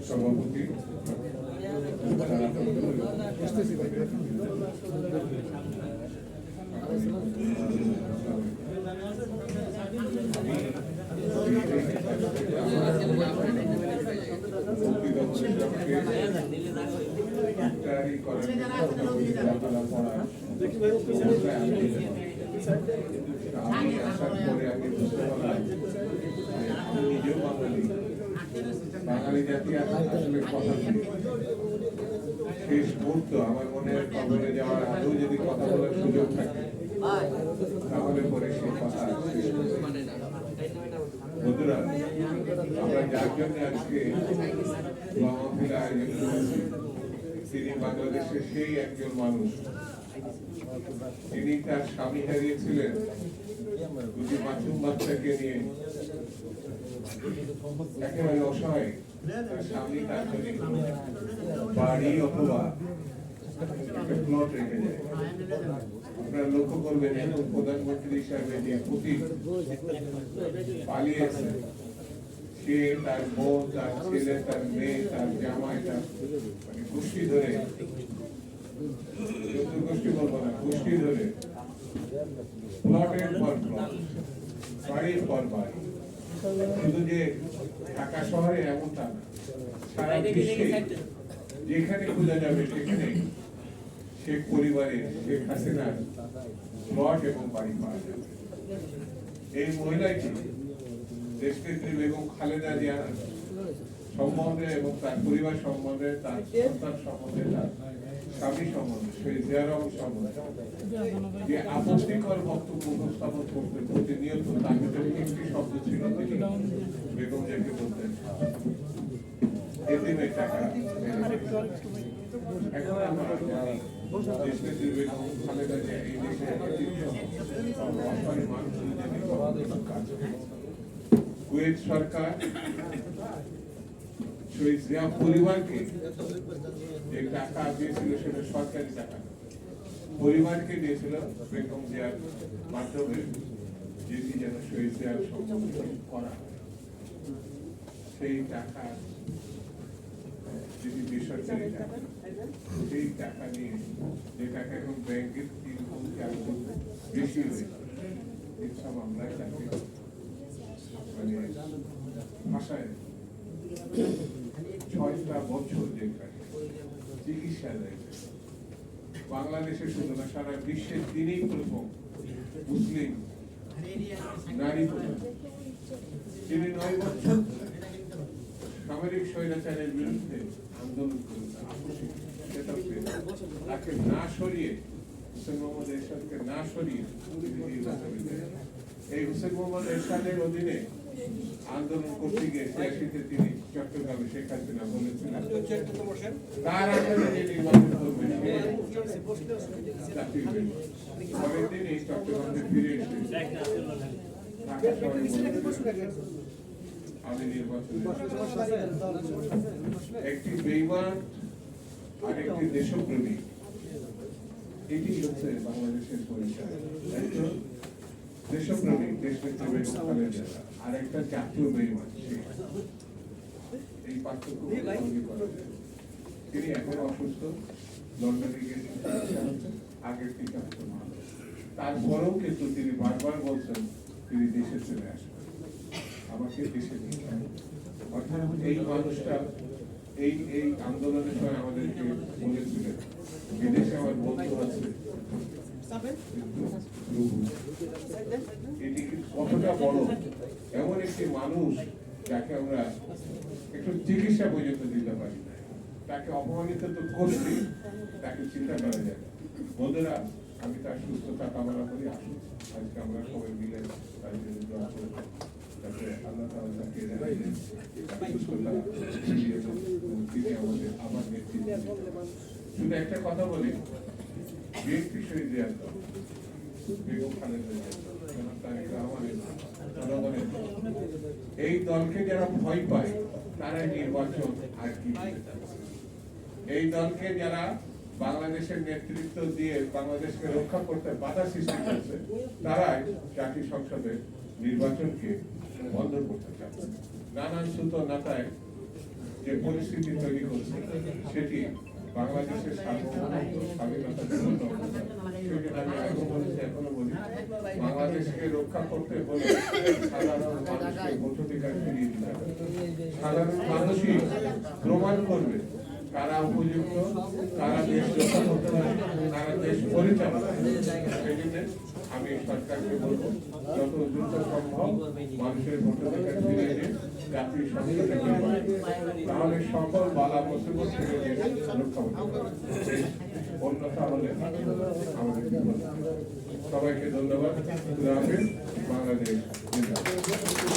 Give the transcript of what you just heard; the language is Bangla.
সভাপতি বাঙালি জাতি আসলে কথা শেষ মুহূর্ত আমার মনে হয় কবরে যাওয়ার আগেও যদি কথা বলার সুযোগ থাকে তাহলে পরে সেই কথা বন্ধুরা, আমরা যার জন্য আজকে মাহফিল আয়োজন করেছি তিনি বাংলাদেশের সেই একজন মানুষ। তিনি তার স্বামী হারিয়েছিলেন দুটি মাসুম বাচ্চাকে নিয়ে, একেবারে অসহায়। তার স্বামী তার জন্য বাড়ি অথবা প্লট রেখে যায়। আপনারা লক্ষ্য করবেন এখন প্রধানমন্ত্রী হিসাবে যে পুতিন পালিয়েছে, সে তার বোন, তার ছেলে, তার মেয়ে, তার জামাই, তার মানে গোষ্ঠী ধরে, গোষ্ঠী বলবো না, গোষ্ঠী ধরে প্লটের পর প্লট, বাড়ির পর বাড়ি। শুধু যে ঢাকা শহরে এমনটা না, সারা বিশ্বে যেখানে খোঁজা যাবে সেখানে শেখ পরিবারের, শেখ হাসিনার প্লট এবং বাড়ি পাওয়া যাবে। এই মহিলাটি দেশনেত্রী বেগম খালেদা জিয়ার সম্বন্ধে এবং তার পরিবার সম্বন্ধে, তার সন্তান সম্বন্ধে, তার স্বামী সম্বন্ধে, সেই জিয়ার সম্বন্ধে যে আপত্তিকর বক্তব্য উপস্থাপন করতে প্রতিনিয়ত, তার ভিতরে একটি শব্দ ছিল, তিনি বেগম জিয়াকে বলতেন এতিমের টাকা। এখন আমরা জানি দেশনেত্রী বেগম খালেদা জিয়া এই দেশের কুয়েত সরকার শহীদ জিয়া পরিবারকে যে টাকা দিয়েছিল সেটা সরকারি টাকা, পরিবারকে দিয়েছিল বেগম জিয়ার মাধ্যমে, যেটি যেন শহীদ জিয়ার সংরক্ষণ করা সেই টাকা, যেটি বেসরকারি টাকা, সেই টাকা নিয়ে যে টাকা এখন ব্যাংকের 3 গুণ 4 গুণ বেশি হয়েছে, এইসব মামলায় তাকে মানে ভাষায় 6টা বছর যেখানে চিকিৎসা দেয়। বাংলাদেশে শুধু না, সারা বিশ্বের তিনি প্রথম মুসলিম নারী প্রধান। তিনি 9 বছর সামরিক স্বৈরাচারের বিরুদ্ধে আন্দোলন করেছেন, তাকে না সরিয়ে, হুসেন মোহাম্মদ এরশাদকে না সরিয়ে এই হুসেন মোহাম্মদ এরশাদের অধীনে আন্দোলন করতে গিয়ে 86-তে তিনি চট্টগ্রামে শেখ হাসিনা বলেছিলেন তার আন্দোলনে যে নির্বাচন করবেন পরের দিন এই চট্টগ্রামে ফিরে এসে আমি নির্বাচন, একটি বেঈমান আর একটি দেশপ্রেমী, এটি হচ্ছে বাংলাদেশের পরিচয়। দেশপ্রেমী দেশনেত্রী বেগম খালেদা জিয়া, আর একটা জাতীয় বেঈমান, এই পার্থক্য করা যায়। তিনি এখন অসুস্থ, লন্ডনে গিয়ে আগের থেকে ভালো, তারপরেও কিন্তু তিনি বারবার বলছেন তিনি দেশে চলে আসবেন, আমাকে দেশে নিয়ে যাবেন। অর্থাৎ এই মানুষটা এই আন্দোলনের সময় আমাদেরকে বলেছিলেন বিদেশে আমার বন্ধু আছে, এটি কতটা বড় এমন একটি মানুষ যাকে আমরা একটু চিকিৎসা পর্যন্ত দিতে পারি না, তাকে অপমানিত তো করছি, তাকে চিন্তা করা যায়। বন্ধুরা, আমি তার সুস্থতা কামনা করি। আসুন আজকে আমরা সবাই মিলে তার জন্য দোয়া করব, যাতে আল্লাহ তাআলা তাকে সুস্থতা দিয়ে তিনি আমাদের আবার নেতৃত্ব। শুধু একটা কথা বলি, বিএনপি শহীদ জিয়া বেগম খালেদা জিয়া, তারেক রহমানের এই দলকে যারা ভয় পায় তারা নির্বাচন আর কি দিতে চায়। এই দলকে যারা বাংলাদেশের নেতৃত্ব দিয়ে বাংলাদেশকে রক্ষা করতে বাধা সৃষ্টি করছে তারাই জাতীয় সংসদের নির্বাচনকে বন্ধ করতে চাচ্ছে। নানান সূত্র নাতায় যে পরিস্থিতি তৈরি করছে সেটি বাংলাদেশের সার্বভৌমত্ব স্বাধীনতার জন্য সেটি আমি আগে বলেছি এখনো বলি বাংলাদেশকে রক্ষা করতে হলে সাধারণ মানুষকে ভোটাধিকার ফিরিয়ে দিতে হবে। সাধারণ মানুষই প্রমাণ করবে কারা উপযুক্ত, কারা দেশ রক্ষা করতে পারে, কারা দেশ পরিচালনা। সেই জন্য আমি সরকারকে বলবো যত দ্রুত সম্ভব মানুষের ভোটাধিকার ফিরিয়ে দিয়ে জাতীয় সংসদে তাহলে সকল বালা মুসিবত থেকে দেশ রক্ষা করতে পারবে। অন্যথা হলে আমাদের সবাইকে ধন্যবাদ। বাংলাদেশ জিন্দাবাদ।